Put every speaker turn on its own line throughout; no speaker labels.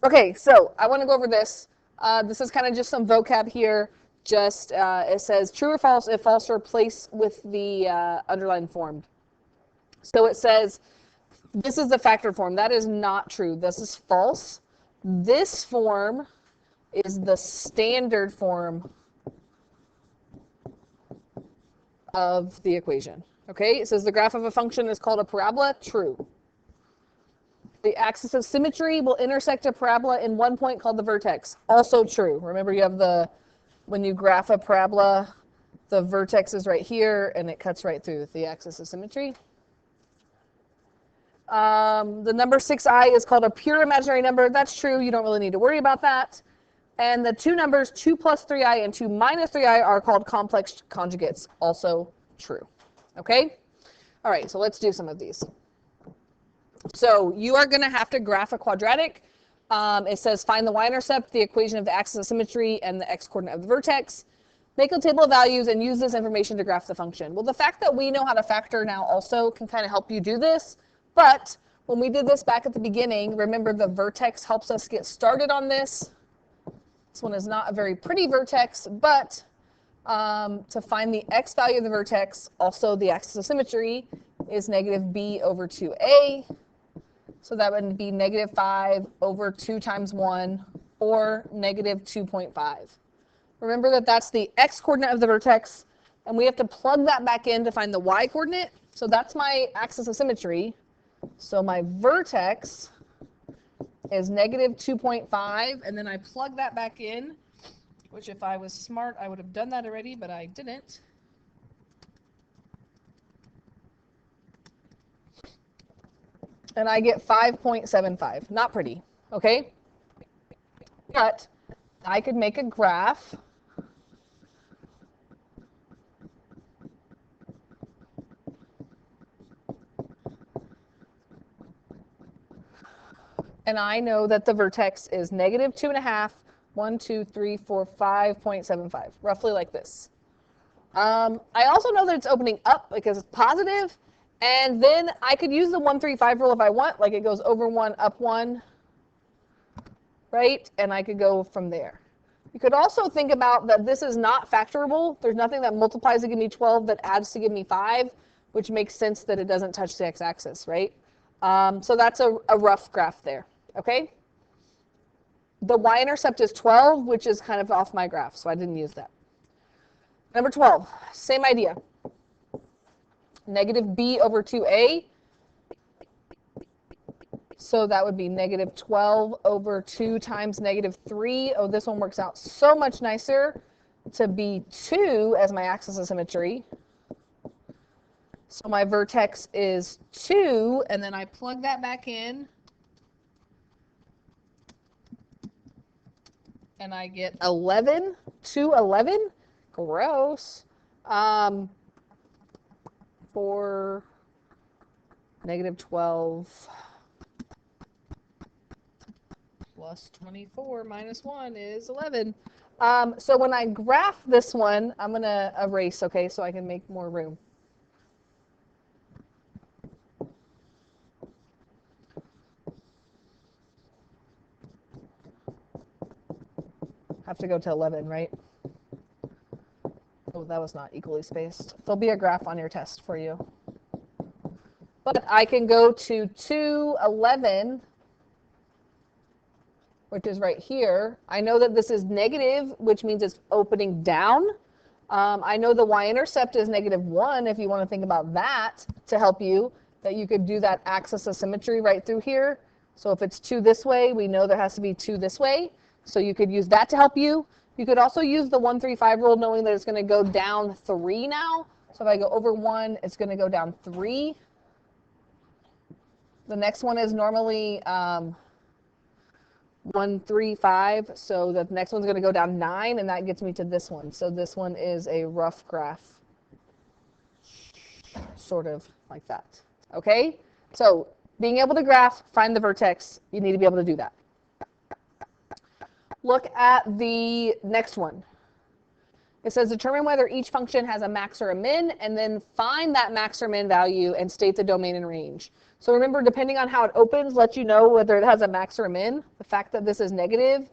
Okay, so I want to go over this. This is kind of just some vocab here. Just it says true or false. If false, replace with the underlined form. So it says this is the factored form. That is not true. This is false. This form is the standard form of the equation. Okay, it says the graph of a function is called a parabola. True. The axis of symmetry will intersect a parabola in one point called the vertex. Also true. Remember, you have when you graph a parabola, the vertex is right here, and it cuts right through the axis of symmetry. The number 6i is called a pure imaginary number. That's true. You don't really need to worry about that. And the two numbers 2 plus 3i and 2 minus 3i are called complex conjugates. Also true. Okay? All right, so let's do some of these. So you are going to have to graph a quadratic. It says find the y-intercept, the equation of the axis of symmetry, and the x-coordinate of the vertex. Make a table of values and use this information to graph the function. Well, the fact that we know how to factor now also can kind of help you do this. But when we did this back at the beginning, remember the vertex helps us get started on this. This one is not a very pretty vertex, but to find the x value of the vertex, also the axis of symmetry, is negative b over 2a. So that would be negative 5 over 2 times 1, or negative 2.5. Remember that that's the x-coordinate of the vertex, and we have to plug that back in to find the y-coordinate. So that's my axis of symmetry. So my vertex is negative 2.5, and then I plug that back in, which if I was smart, I would have done that already, but I didn't. And I get 5.75. Not pretty, okay? But I could make a graph and I know that the vertex is negative 2.5, 1, 2, 3, 4, 5.75, roughly like this. I also know that it's opening up because it's positive, and then I could use the 1, 3, 5 rule if I want, like it goes over 1, up 1, right? And I could go from there. You could also think about that this is not factorable. There's nothing that multiplies to give me 12 that adds to give me 5, which makes sense that it doesn't touch the x-axis, right? So that's a rough graph there, okay? The y-intercept is 12, which is kind of off my graph, so I didn't use that. Number 12, same idea. Negative b over 2a. So that would be negative 12 over 2 times negative 3. Oh, this one works out so much nicer to be 2 as my axis of symmetry. So my vertex is 2, and then I plug that back in. And I get 11, 2, 11. Gross. For negative 12 plus 24 minus 1 is 11. So when I graph this one, I'm going to erase, okay, so I can make more room. Have to go to 11, right? Oh, that was not equally spaced. There'll be a graph on your test for you. But I can go to 2, 11, which is right here. I know that this is negative, which means it's opening down. I know the y-intercept is negative 1, if you want to think about that to help you, that you could do that axis of symmetry right through here. So if it's 2 this way, we know there has to be 2 this way. So you could use that to help you. You could also use the 1, 3, 5 rule, knowing that it's going to go down 3 now. So if I go over 1, it's going to go down 3. The next one is normally 1, 3, 5. So the next one's going to go down 9, and that gets me to this one. So this one is a rough graph, sort of like that. Okay? So being able to graph, find the vertex, you need to be able to do that. Look at the next one. It says determine whether each function has a max or a min, and then find that max or min value and state the domain and range. So remember, depending on how it opens, lets you know whether it has a max or a min. The fact that this is negative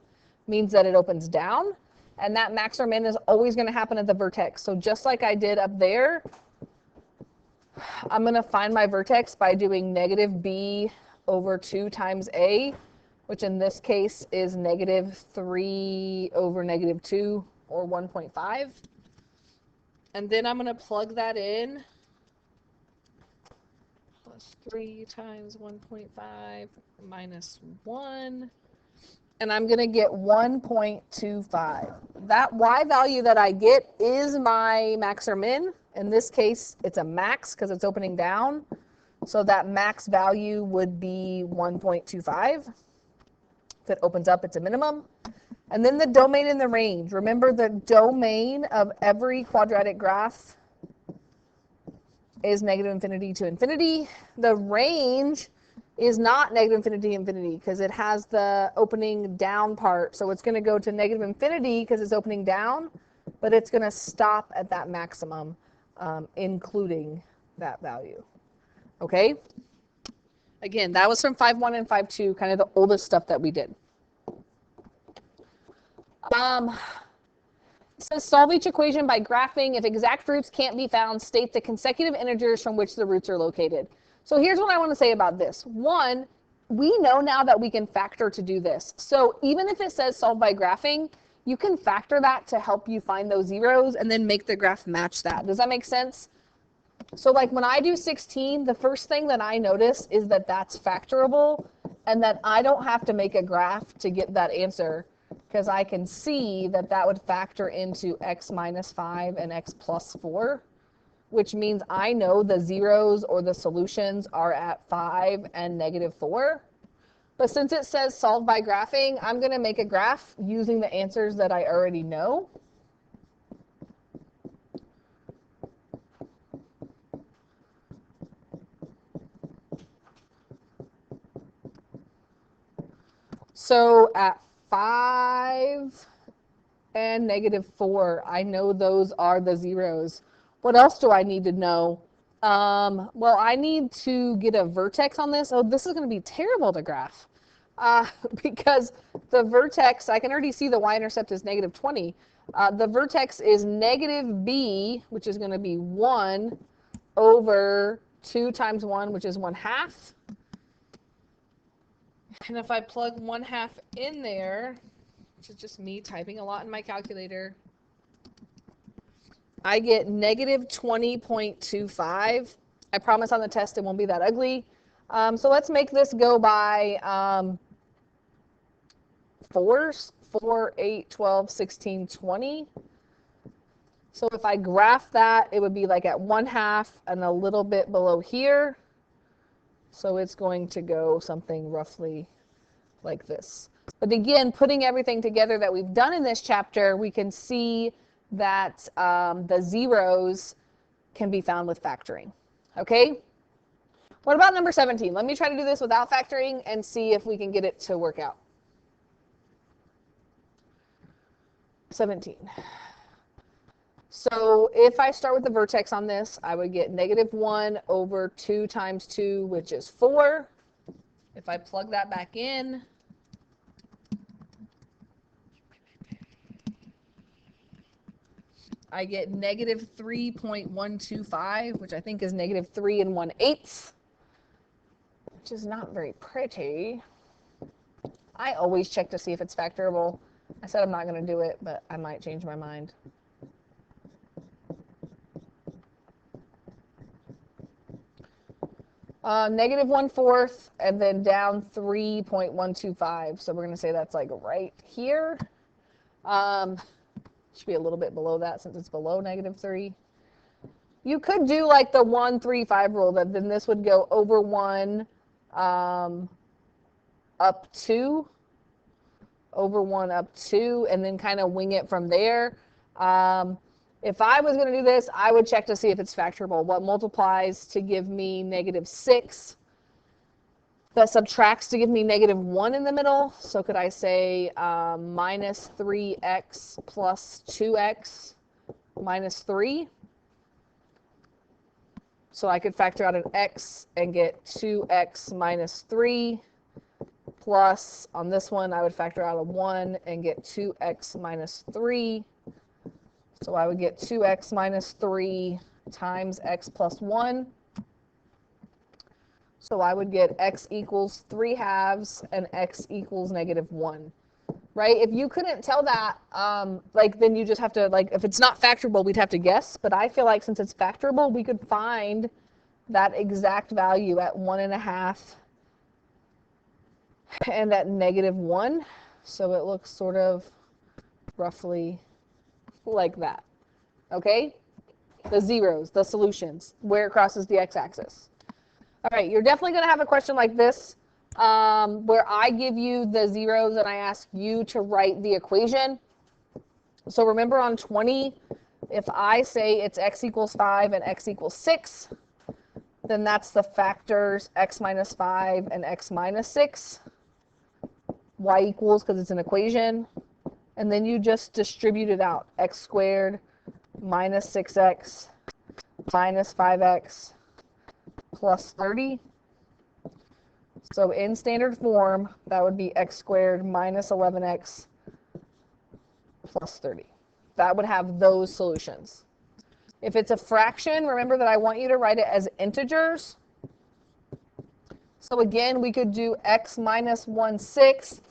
means that it opens down, and that max or min is always going to happen at the vertex. So just like I did up there, I'm going to find my vertex by doing negative b over 2 times a, which in this case is negative 3 over negative 2, or 1.5. And then I'm going to plug that in. Plus 3 times 1.5 minus 1. And I'm going to get 1.25. That y value that I get is my max or min. In this case, it's a max because it's opening down. So that max value would be 1.25. If it opens up, it's a minimum. And then the domain and the range. Remember, the domain of every quadratic graph is negative infinity to infinity. The range is not negative infinity to infinity because it has the opening down part. So it's going to go to negative infinity because it's opening down, but it's going to stop at that maximum, including that value. Okay? Again, that was from 5.1 and 5.2, kind of the oldest stuff that we did. It says solve each equation by graphing. If exact roots can't be found, state the consecutive integers from which the roots are located. So here's what I want to say about this. One, we know now that we can factor to do this. So even if it says solve by graphing, you can factor that to help you find those zeros and then make the graph match that. Does that make sense? So like when I do 16, the first thing that I notice is that that's factorable and that I don't have to make a graph to get that answer, because I can see that that would factor into x minus 5 and x plus 4, which means I know the zeros or the solutions are at 5 and negative 4. But since it says solve by graphing, I'm going to make a graph using the answers that I already know. So at 5 and negative 4, I know those are the zeros. What else do I need to know? Well, I need to get a vertex on this. Oh, this is going to be terrible to graph because the vertex, I can already see the y-intercept is negative 20. The vertex is negative b, which is going to be 1 over 2 times 1, which is 1/2. And if I plug 1/2 in there, which is just me typing a lot in my calculator, I get negative 20.25. I promise on the test it won't be that ugly. So let's make this go by 4s. 4, 8, 12, 16, 20. So if I graph that, it would be like at 1/2 and a little bit below here. So it's going to go something roughly like this. But again, putting everything together that we've done in this chapter, we can see that the zeros can be found with factoring. Okay? What about number 17? Let me try to do this without factoring and see if we can get it to work out. 17. So if I start with the vertex on this, I would get negative 1 over 2 times 2, which is 4. If I plug that back in, I get negative 3.125, which I think is negative 3 1/8, which is not very pretty. I always check to see if it's factorable. I said I'm not going to do it, but I might change my mind. Negative 1/4, and then down 3.125. So we're going to say that's like right here. Should be a little bit below that since it's below negative 3. You could do like the 1, 3, 5 rule, that then this would go over 1 up 2, over 1 up 2, and then kind of wing it from there. If I was going to do this, I would check to see if it's factorable. What multiplies to give me negative 6? That subtracts to give me negative 1 in the middle. So could I say minus 3x plus 2x? minus 3. So I could factor out an x and get 2x minus 3 plus, on this one, I would factor out a 1 and get 2x minus 3. So I would get 2x minus 3 times x plus 1. So I would get x equals 3/2 and x equals -1. Right? If you couldn't tell that, like, then you just have to, like, if it's not factorable, we'd have to guess. But I feel like since it's factorable, we could find that exact value at 1.5 and at -1. So it looks sort of roughly like that. Okay? The zeros, the solutions, where it crosses the x-axis. All right, you're definitely going to have a question like this, where I give you the zeros and I ask you to write the equation. So remember on 20, if I say it's x equals 5 and x equals 6, then that's the factors x minus 5 and x minus 6. Y equals, because it's an equation. And then you just distribute it out. X squared minus 6x minus 5x plus 30. So in standard form, that would be x squared minus 11x plus 30. That would have those solutions. If it's a fraction, remember that I want you to write it as integers. So again, we could do x minus 1/6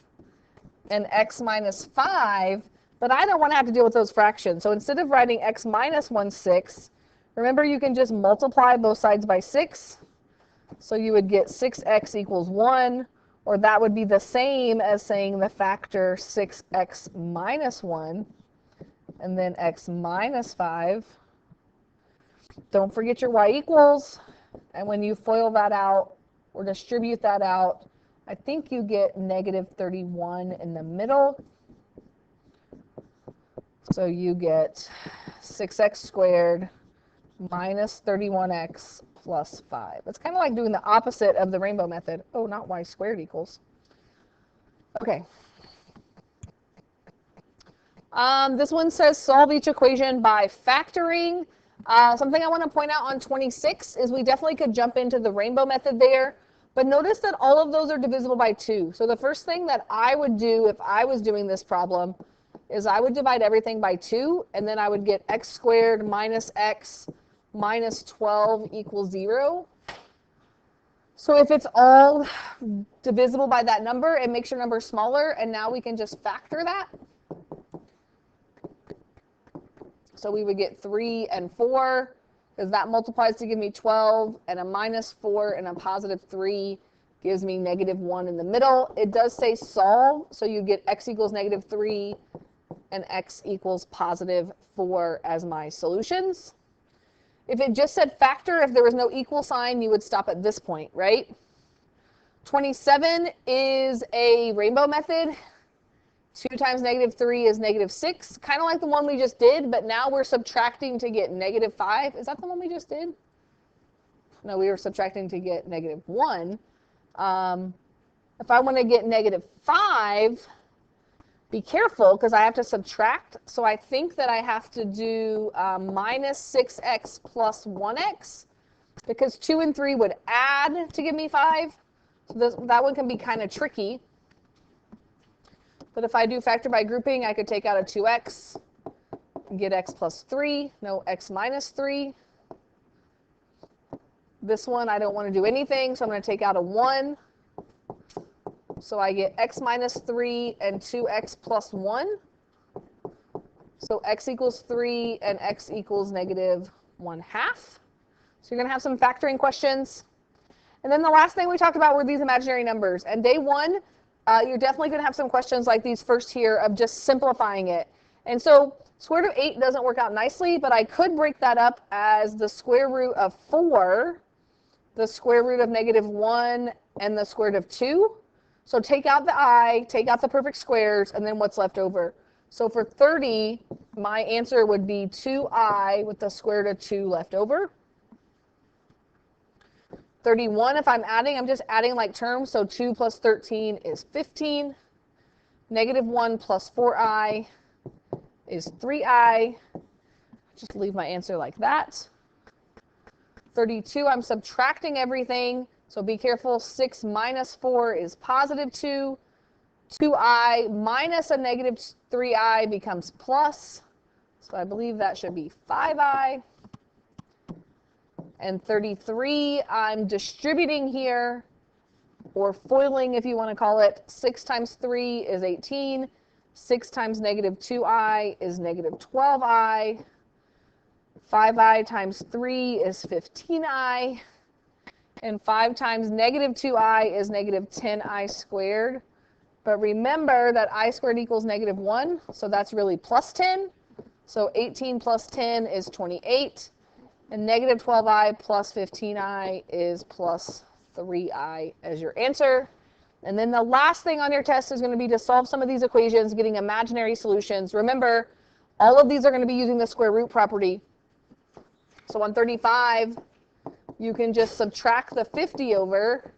and x minus 5, but I don't want to have to deal with those fractions. So instead of writing x minus 1/6, remember you can just multiply both sides by 6. So you would get 6x equals 1, or that would be the same as saying the factor 6x minus 1, and then x minus 5. Don't forget your y equals, and when you FOIL that out or distribute that out, I think you get -31 in the middle. So you get 6x squared minus 31x plus 5. It's kind of like doing the opposite of the rainbow method. Oh, not y squared equals. Okay. This one says solve each equation by factoring. Something I want to point out on 26 is we definitely could jump into the rainbow method there. But notice that all of those are divisible by 2. So the first thing that I would do if I was doing this problem is I would divide everything by 2, and then I would get x squared minus x minus 12 equals 0. So if it's all divisible by that number, it makes your number smaller, and now we can just factor that. So we would get 3 and 4, because that multiplies to give me 12, and a minus 4 and a positive 3 gives me -1 in the middle. It does say solve, so you get x equals -3 and x equals positive 4 as my solutions. If it just said factor, if there was no equal sign, you would stop at this point, right? 27 is a rainbow method. 2 times -3 is -6, kind of like the one we just did, but now we're subtracting to get -5. Is that the one we just did? No, we were subtracting to get -1. If I want to get -5, be careful because I have to subtract. So I think that I have to do minus 6x plus 1x, because 2 and 3 would add to give me 5. So that one can be kind of tricky. But if I do factor by grouping, I could take out a 2x and get x plus 3. No, x minus 3. This one, I don't want to do anything, so I'm going to take out a 1. So I get x minus 3 and 2x plus 1. So x equals 3 and x equals -1/2. So you're going to have some factoring questions. And then the last thing we talked about were these imaginary numbers. And day 1, you're definitely going to have some questions like these first here of just simplifying it. And so square root of 8 doesn't work out nicely, but I could break that up as the square root of 4, the square root of -1, and the square root of 2. So take out the I, take out the perfect squares, and then what's left over. So for 30, my answer would be 2I with the square root of 2 left over. 31, if I'm adding, I'm just adding like terms. So 2 plus 13 is 15. -1 plus 4I is 3I. just leave my answer like that. 32, I'm subtracting everything, so be careful. 6 minus 4 is positive 2. 2i minus a negative 3i becomes plus, so I believe that should be 5i. And 33, I'm distributing here, or foiling if you want to call it. 6 times 3 is 18. 6 times negative 2i is negative 12i. 5i times 3 is 15i. And 5 times negative 2i is negative 10i squared. But remember that I squared equals negative 1, so that's really plus 10. So 18 plus 10 is 28. And negative 12i plus 15i is plus 3i as your answer. And then the last thing on your test is going to be to solve some of these equations, getting imaginary solutions. Remember, all of these are going to be using the square root property. So on 35, you can just subtract the 50 over,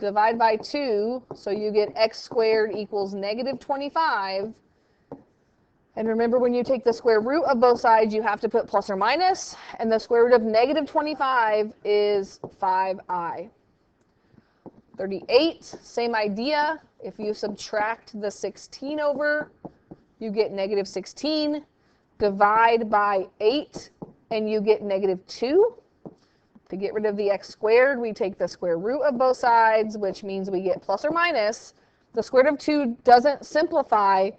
divide by 2, so you get x squared equals negative 25. And remember, when you take the square root of both sides, you have to put plus or minus, and the square root of negative 25 is 5i. 38, same idea. If you subtract the 16 over, you get negative 16. Divide by 8, and you get negative 2. To get rid of the x squared, we take the square root of both sides, which means we get plus or minus. The square root of 2 doesn't simplify,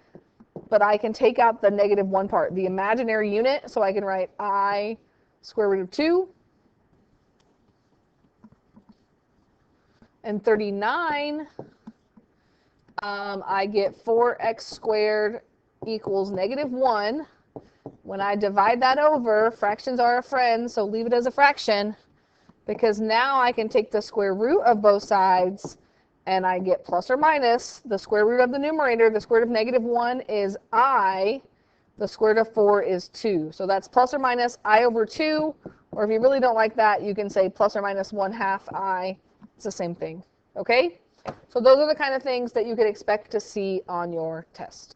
but I can take out the negative 1 part, the imaginary unit, so I can write I square root of 2. And 39, I get 4x squared equals negative 1. When I divide that over, fractions are a friend, so leave it as a fraction, because now I can take the square root of both sides, and I get plus or minus the square root of the numerator. The square root of negative 1 is I. The square root of 4 is 2. So that's plus or minus I over 2. Or if you really don't like that, you can say plus or minus 1/2 I. It's the same thing. Okay? So those are the kind of things that you could expect to see on your test.